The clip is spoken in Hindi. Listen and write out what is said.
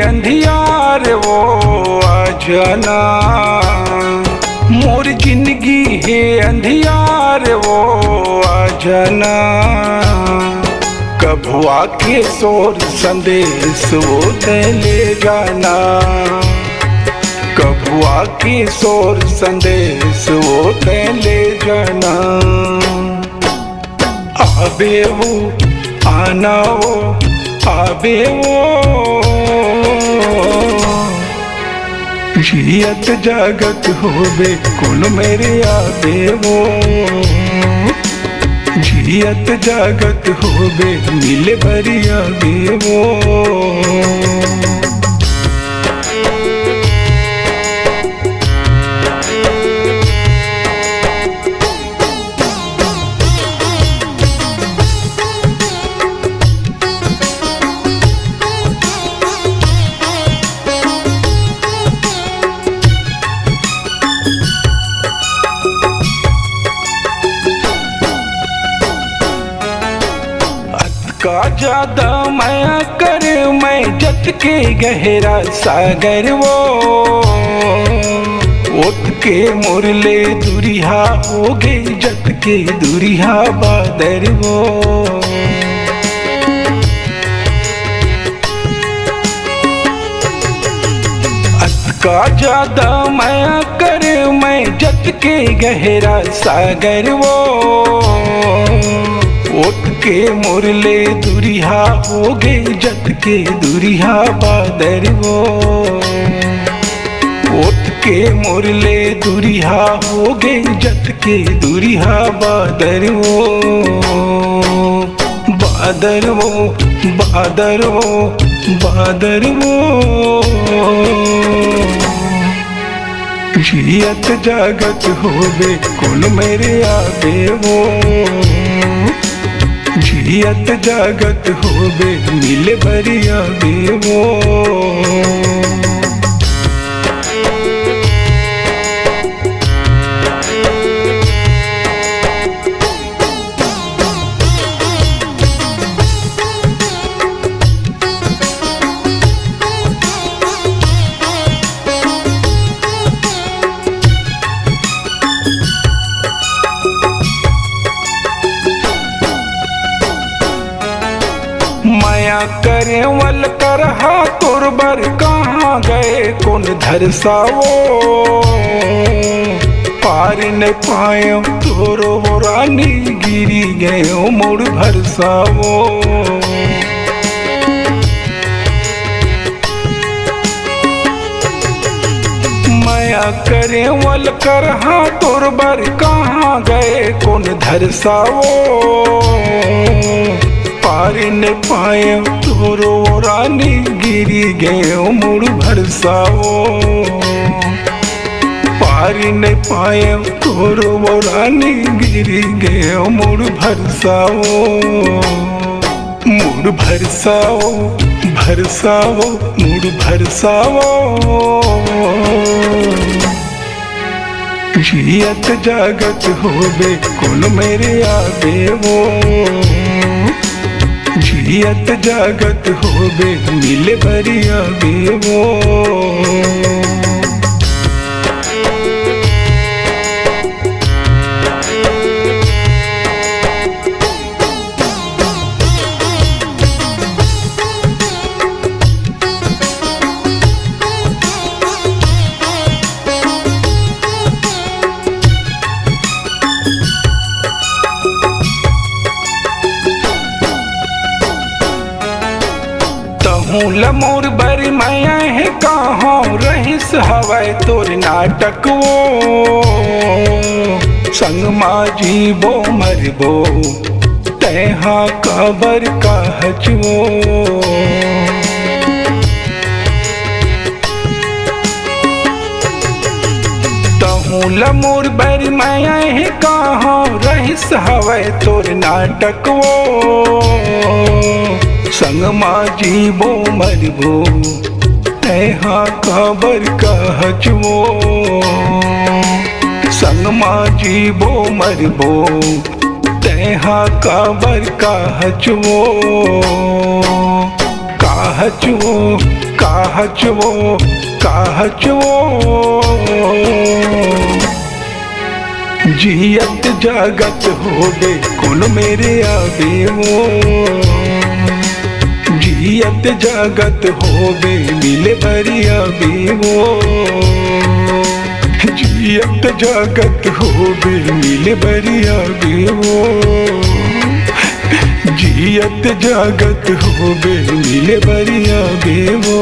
अंधियार वो आ जाना, मोर जिंदगी है अंधियार वो आ जाना। कब आके शोर संदेश वो दे ले जाना, कब आके शोर संदेश वो दे ले जाना। आबे वो आना वो आबे वो, जियत जागत होवे कुल मेरे आबे वो, जियत जागत होवे मिले भरी आबे वो। का ज्यादा माया कर मैं जत के गहरा सागर वो, उठ के मुरले दुरिहा हो गए जत के दुरिहा बादर वो। का ज्यादा माया कर मैं जत के गहरा सागर वो, उठ के मुरले दुरिहा हो गए जत के दुरिहा बादर वो। उठ के मुरले दुरिहा हो गए जत के दुरिहा बादर वो। बादर वो बादर वो बादर वो, जियत जागत होवे कुल मेरे आबे वो, जियत जागत होवे मिले भरी आबे वो। माया करे वल कर हाथुर बर कहाँ गए कौन धरसाओ, पार न पायो तोरो रानी गिरी गयो मोड़ भरसाओ। माया करे वल कर हाथुर बर कहाँ गए कौन धरसाओ, पार न पाए तोरो रानी गिरी गयो मुड़ भरसाओ। पार न पाए तोरो रानी गिरी गयो मुड़ भरसाओ। मुड़ भरसाओ भरसाओ मुड़ भरसाओ, जियत जागत होवे कुल मेरे आबे वो, जियत जागत होवे मिले भरी आबे वो। लमोर बरी माया है कहाँ रहिस हवाए तोर नाटक वो, संग माजी बो मरबो तैहा कबर का हजवो। तहूँ लमोर बरी माया है कहाँ रहिस हवाए तोर नाटक वो, संग माजी बो मरबो तैहा कबर का हजवो। संग माजी बो मरबो तैहा कबर का हजवो। का हजवो काहचवो जियत जागत होगे कौन मेरे आवे वो जियत जागत होगे मिले बरिया बेवो जियत जागत होगे मिले बरिया बेवो जियत जागत होगे मिले बरिया बेवो।